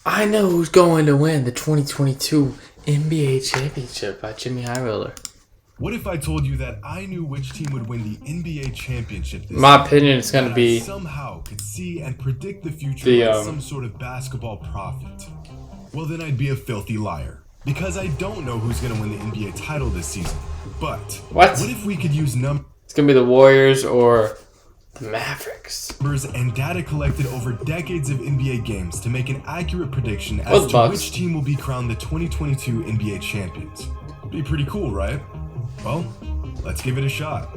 I know who's going to win the 2022 NBA championship by Jimmy High Roller. What if I told you that I knew which team would win the NBA championship this My season? opinion is going to That be I somehow could see and predict the future the, like some sort of basketball prophet. Well, then I'd be a filthy liar. Because I don't know who's going to win the NBA title this season. But What? what if we could use numbers It's going to be the Warriors or the Mavericks. and data collected over decades of NBA games to make an accurate prediction Well, as the to Bucks. which team will be crowned the 2022 NBA champions? Be pretty cool, right? Well, let's give it a shot.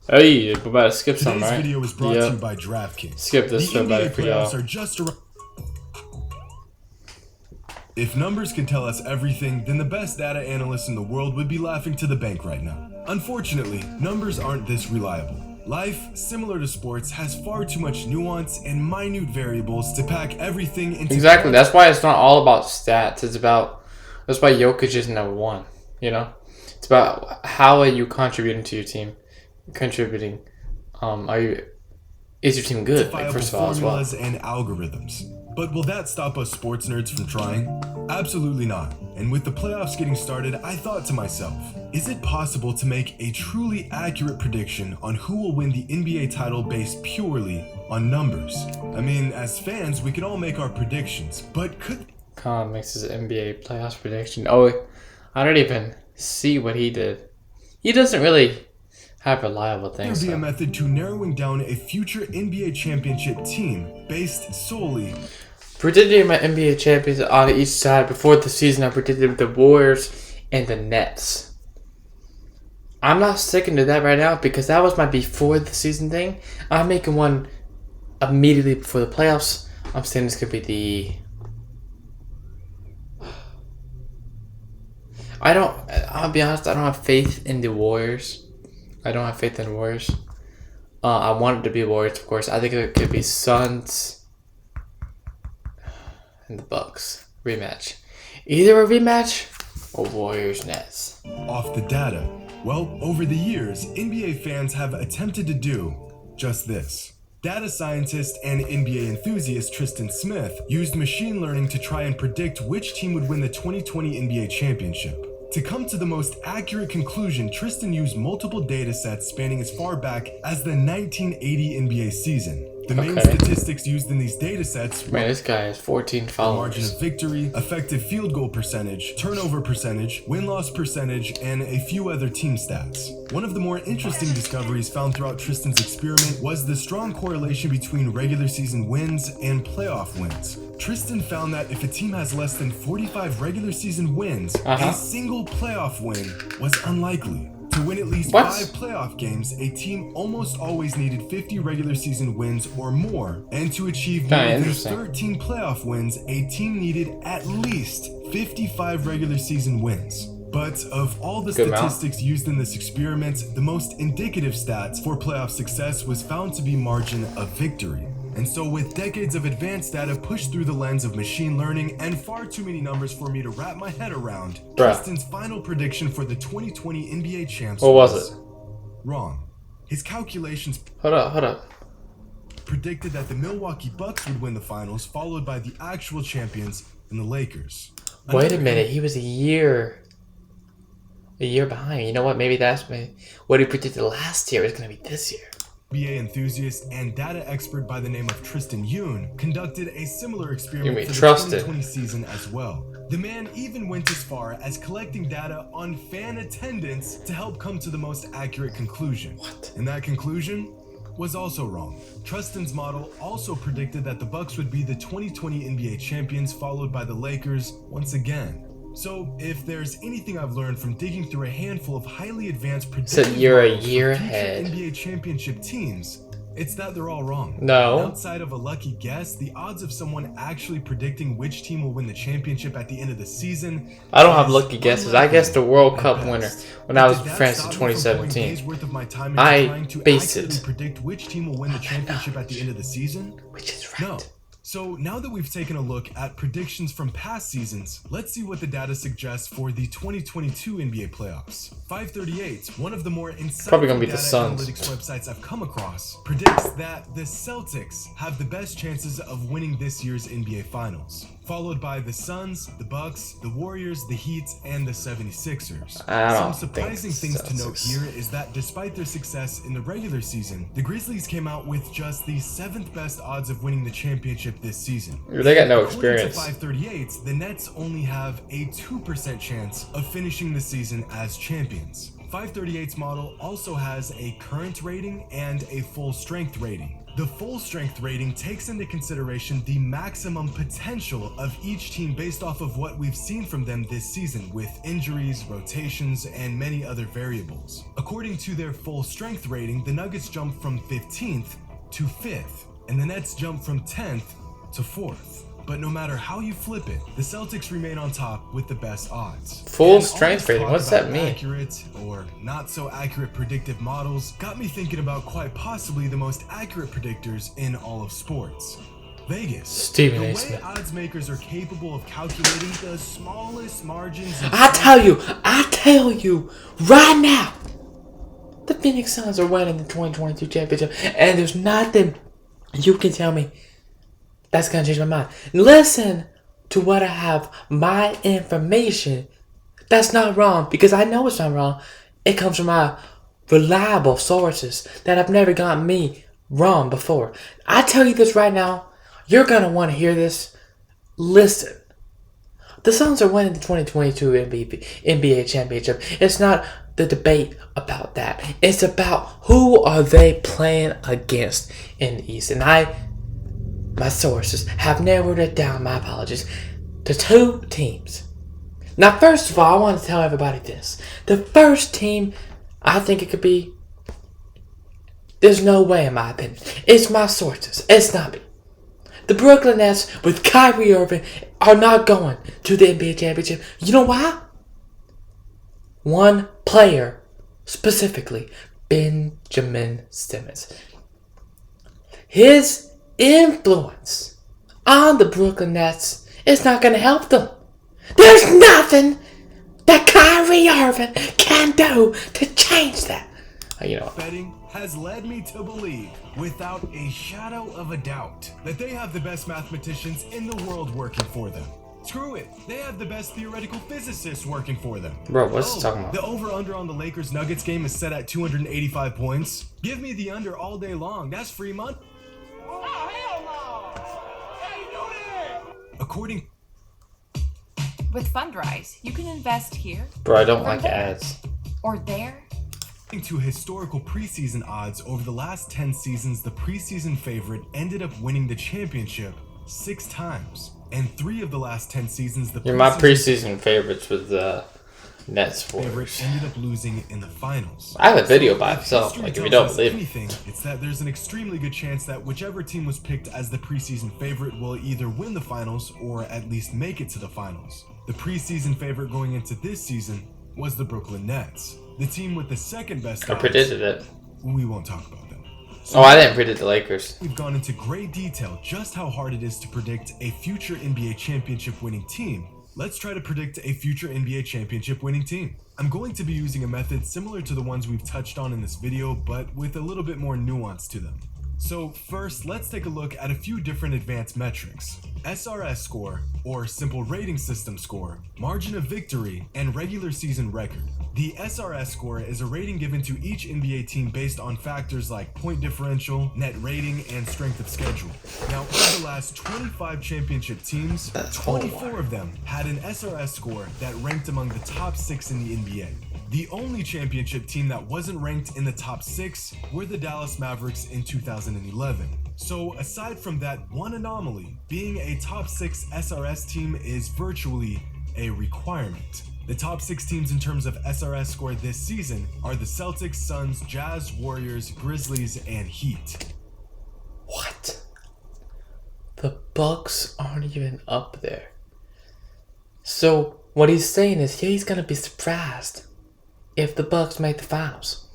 Hey, we're about to skip some, Today's right? video was brought to you by DraftKings. Skip this The so better NBA for playoffs y'all. are just around. If numbers can tell us everything, then the best data analysts in the world would be laughing to the bank right now. Unfortunately, numbers aren't this reliable. Life, similar to sports, has far too much nuance and minute variables to pack everything into. Exactly. That's why it's not all about stats. That's why Jokic is number one. You know, it's about how are you contributing to your team. Contributing. Is your team good? Like, first of all, as well. Formulas and algorithms. But will that stop us sports nerds from trying? Absolutely not. And with the playoffs getting started, I thought to myself, is it possible to make a truly accurate prediction on who will win the NBA title based purely on numbers? I mean, as fans, we can all make our predictions, but could Khan makes his NBA playoffs prediction. Oh, I don't even see what he did. He doesn't really have reliable there things. be a So. method to narrowing down a future NBA championship team based solely Predicting my NBA champions on each side before the season, I predicted the Warriors and the Nets. I'm not sticking to that right now because that was my before the season thing. I'm making one immediately before the playoffs. I'm saying this could be the. I'll be honest, I don't have faith in the Warriors. I don't have faith in the Warriors. I want it to be Warriors, of course. I think it could be Suns and the Bucks rematch. Either a rematch or Warriors Nets. off the data. Well, over the years, NBA fans have attempted to do just this. Data scientist and NBA enthusiast Tristan Smith used machine learning to try and predict which team would win the 2020 NBA championship. To come to the most accurate conclusion, Tristan used multiple data sets spanning as far back as the 1980 NBA season. The main Okay. statistics used in these data sets were Man, this guy has 14 margin followers. of victory, effective field goal percentage, turnover percentage, win-loss percentage, and a few other team stats. One of the more interesting discoveries found throughout Tristan's experiment was the strong correlation between regular season wins and playoff wins. Tristan found that if a team has less than 45 regular season wins, a single playoff win was unlikely. To win at least What? 5 playoff games, a team almost always needed 50 regular season wins or more. And to achieve more than interesting. 13 playoff wins, a team needed at least 55 regular season wins. But of all the Good amount. statistics used in this experiment, the most indicative stats for playoff success was found to be margin of victory. And so with decades of advanced data pushed through the lens of machine learning and far too many numbers for me to wrap my head around, Bruh. Tristan's final prediction for the 2020 NBA champs What was it? wrong. His calculations Hold up. predicted that the Milwaukee Bucks would win the finals, followed by the actual champions in the Lakers. Wait a minute, he was a year behind. You know what? Maybe that's what he predicted last year is going to be this year. NBA enthusiast and data expert by the name of Tristan Yoon conducted a similar experiment mean for the trusted. 2020 season as well. The man even went as far as collecting data on fan attendance to help come to the most accurate conclusion. What? And that conclusion was also wrong. Tristan's model also predicted that the Bucks would be the 2020 NBA champions, followed by the Lakers once again. So, if there's anything I've learned from digging through a handful of highly advanced predictive you're a models for year future ahead. NBA championship teams, it's that they're all wrong. No. Outside of a lucky guess, the odds of someone actually predicting which team will win the championship at the end of the season. I don't have is lucky guesses. I guessed the World Cup at winner best. when I was Did in that France in stop me from pouring 2017. days worth of my time into I trying to based accurately it predict which team will win the championship at the end of the season? Which is No. right. So now that we've taken a look at predictions from past seasons, let's see what the data suggests for the 2022 NBA playoffs. 538, one of the more Probably gonna insightful be the data Suns. analytics websites I've come across, predicts that the Celtics have the best chances of winning this year's NBA Finals, followed by the Suns, the Bucks, the Warriors, the Heat, and the 76ers. I Some don't surprising think things to note Celtics. here is that despite their success in the regular season, the Grizzlies came out with just the 7th best odds of winning the championship this season. They got no According experience. to 538, the Nets only have a 2% chance of finishing the season as champions. 538's model also has a current rating and a full strength rating. The full strength rating takes into consideration the maximum potential of each team based off of what we've seen from them this season with injuries, rotations, and many other variables. According to their full strength rating, the Nuggets jumped from 15th to 5th, and the Nets jumped from 10th to 4th. But no matter how you flip it, the Celtics remain on top with the best odds. Full And all strength this rating, talk what's that about mean? Accurate or not so accurate predictive models got me thinking about quite possibly the most accurate predictors in all of sports. Vegas. Stephen The A. way Smith. odds makers are capable of calculating the smallest margins of I tell you right now, the Phoenix Suns are winning the 2022 championship, and there's nothing you can tell me that's gonna change my mind. Listen to what I have, my information. That's not wrong, because I know it's not wrong. It comes from my reliable sources that have never gotten me wrong before. I tell you this right now, you're gonna want to hear this. Listen. The Suns are winning the 2022 NBA championship. It's not the debate about that. It's about who are they playing against in the East. And my sources have narrowed it down, my apologies, to 2 teams. Now, first of all, I want to tell everybody this. The first team I think it could be, there's no way in my opinion. It's my sources. It's not me. The Brooklyn Nets with Kyrie Irving are not going to the NBA championship. You know why? One player, specifically, Benjamin Simmons. His influence on the Brooklyn Nets is not going to help them. There's nothing that Kyrie Irving can do to change that. You know, betting has led me to believe, without a shadow of a doubt, that they have the best mathematicians in the world working for them. Screw it, they have the best theoretical physicists working for them. bro, what's he talking about? The over-under on the Lakers-Nuggets game is set at 285 points. Give me the under all day long. That's free money. Oh, hell no! How you do that? According With Fundrise, you can invest here Bro, I don't like ads. or there. to historical preseason odds over the last 10 seasons, the preseason favorite ended up winning the championship 6 times. And 3 of the last 10 seasons, the My preseason favorites with the Nets favorite Warriors. ended up losing in the finals. I have a video by If itself. history Like, if you tells don't us believe me. anything, it's that there's an extremely good chance that whichever team was picked as the preseason favorite will either win the finals or at least make it to the finals. The preseason favorite going into this season was the Brooklyn Nets, the team with the second best I odds. predicted it. We won't talk about them. Oh, I didn't predict the Lakers. We've gone into great detail just how hard it is to predict a future NBA championship winning team. Let's try to predict a future NBA championship winning team. I'm going to be using a method similar to the ones we've touched on in this video, but with a little bit more nuance to them. So first, let's take a look at a few different advanced metrics. SRS score, or simple rating system score, margin of victory, and regular season record. The SRS score is a rating given to each NBA team based on factors like point differential, net rating, and strength of schedule. Now, over the last 25 championship teams, 24 of them had an SRS score that ranked among the top 6 in the NBA. The only championship team that wasn't ranked in the top 6 were the Dallas Mavericks in 2011. So aside from that one anomaly, being a top 6 SRS team is virtually a requirement. The top 6 teams in terms of SRS score this season are the Celtics, Suns, Jazz, Warriors, Grizzlies, and Heat. What? The Bucks aren't even up there. So what he's saying is he's gonna be surprised if the Bucks make the finals.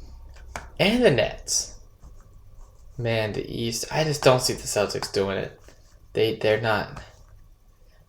And the Nets. Man, the East, I just don't see the Celtics doing it. They're not.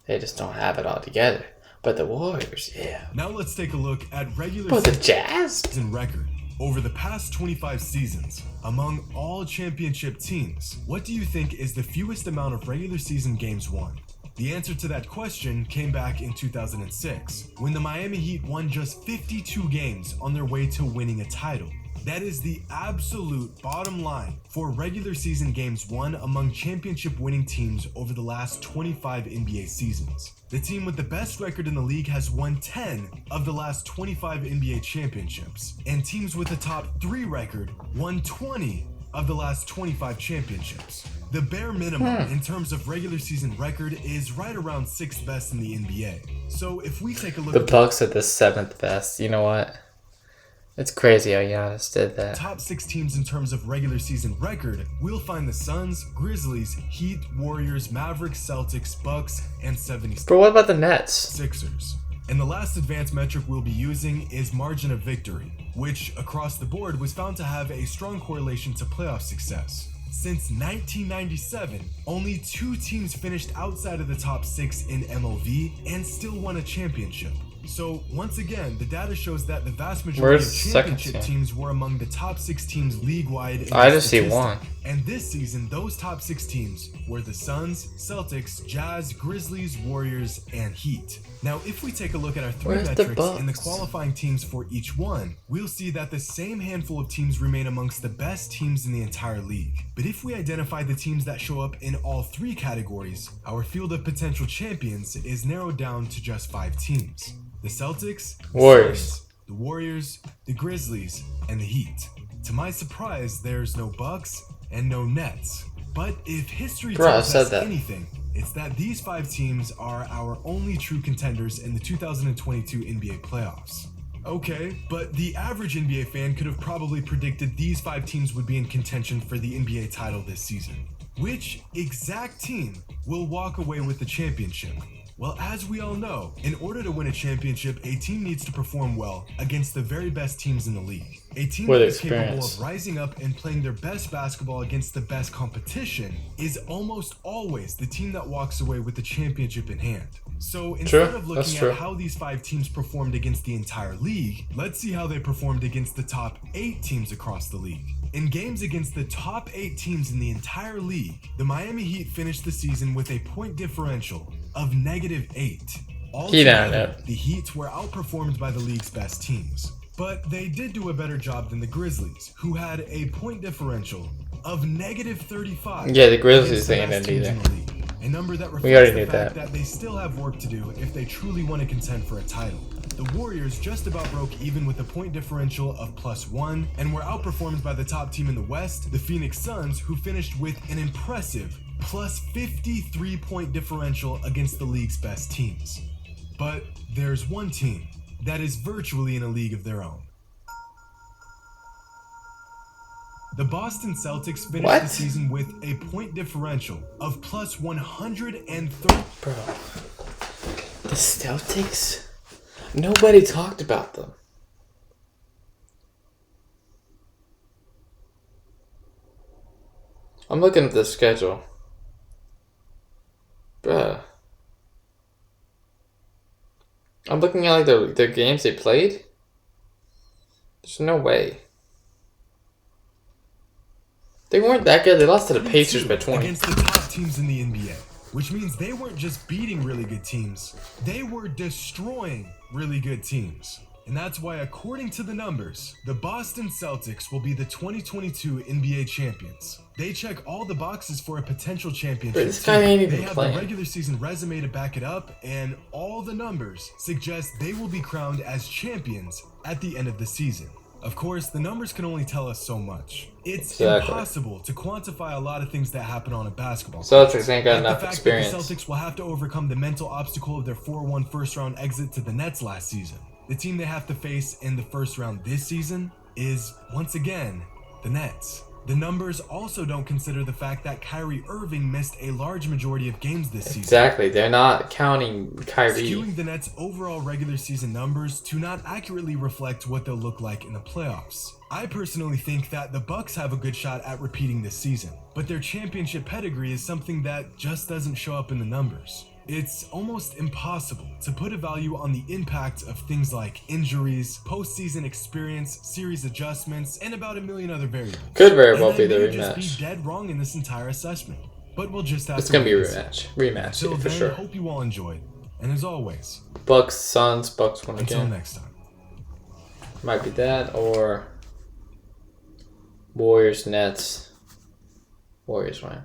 They just don't have it all together. But the Warriors, yeah. Now let's take a look at regular But the Jazz? season record. Over the past 25 seasons, among all championship teams, what do you think is the fewest amount of regular season games won? The answer to that question came back in 2006, when the Miami Heat won just 52 games on their way to winning a title. That is the absolute bottom line for regular season games won among championship winning teams over the last 25 NBA seasons. The team with the best record in the league has won 10 of the last 25 NBA championships, and teams with the top 3 record won 20 of the last 25 championships. The bare minimum in terms of regular season record is right around 6th best in the NBA. So if we take a look The at Bucks are the 7th best. You know what? It's crazy how Giannis did that. top 6 teams in terms of regular season record, we'll find the Suns, Grizzlies, Heat, Warriors, Mavericks, Celtics, Bucks, and 76ers. But what about the Nets? Sixers. And the last advanced metric we'll be using is margin of victory, which across the board was found to have a strong correlation to playoff success. Since 1997, only 2 teams finished outside of the top 6 in MOV and still won a championship. So once again, the data shows that the vast majority Where's of the second championship team? teams were among the top 6 teams league-wide in I the just see statistic. one. And this season, those top 6 teams were the Suns, Celtics, Jazz, Grizzlies, Warriors, and Heat. Now, if we take a look at our 3 Where's the metrics and the Bucks? qualifying teams for each one, we'll see that the same handful of teams remain amongst the best teams in the entire league. But if we identify the teams that show up in all 3 categories, our field of potential champions is narrowed down to just 5 teams. The Celtics, the Warriors. Suns, the Warriors, the Grizzlies, and the Heat. To my surprise, there's no Bucks and no Nets. But if history Bro, I tells said us that. anything, it's that these 5 teams are our only true contenders in the 2022 NBA playoffs. Okay, but the average NBA fan could have probably predicted these 5 teams would be in contention for the NBA title this season. Which exact team will walk away with the championship? Well, as we all know, in order to win a championship, a team needs to perform well against the very best teams in the league. A team With that is capable experience. of rising up and playing their best basketball against the best competition is almost always the team that walks away with the championship in hand. So instead of that's looking true. at how these 5 teams performed against the entire league, let's see how they performed against the top 8 teams across the league. In games against the top 8 teams in the entire league, the Miami Heat finished the season with a point differential of -8. Heat on Altogether, it. the Heat were outperformed by the league's best teams. But they did do a better job than the Grizzlies, who had a point differential of -35. Yeah, the Grizzlies against the ain't best in teams either. in the league. A number that We already reflects the knew fact that. that they still have work to do if they truly want to contend for a title. The Warriors just about broke even with a point differential of +1 and were outperformed by the top team in the West, the Phoenix Suns, who finished with an impressive +53 point differential against the league's best teams. But there's one team that is virtually in a league of their own. The Boston Celtics finished What? the season with a point differential of +130. Bro. The Celtics? Nobody talked about them. I'm looking at the schedule. Bruh. I'm looking at like the games they played. There's no way. They weren't that good. They lost to the Pacers by 20. Against the top teams in the NBA, which means they weren't just beating really good teams, they were destroying really good teams. And that's why, according to the numbers, the Boston Celtics will be the 2022 NBA champions. They check all the boxes for a potential championship. Bro, this guy ain't even They have playing. the regular season resume to back it up, and all the numbers suggest they will be crowned as champions at the end of the season. Of course, the numbers can only tell us so much. It's Exactly. impossible to quantify a lot of things that happen on a basketball Celtics ain't got like enough the fact experience. that the Celtics will have to overcome the mental obstacle of their 4-1 first-round exit to the Nets last season. The team they have to face in the first round this season is, once again, the Nets. The numbers also don't consider the fact that Kyrie Irving missed a large majority of games this season. Exactly. They're not counting Kyrie. Skewing the Nets' overall regular season numbers to not accurately reflect what they'll look like in the playoffs. I personally think that the Bucks have a good shot at repeating this season, but their championship pedigree is something that just doesn't show up in the numbers. It's almost impossible to put a value on the impact of things like injuries, postseason experience, series adjustments, and about a million other variables. Could very well And be I the may just rematch. be dead wrong in this entire assessment, but we'll just have It's to gonna be a wait and see. rematch. Till Rematch, for then, sure. hope you all enjoyed, and as always, Bucks, Suns, Bucks win until again. next time. Might be that or Warriors, Nets. Warriors win.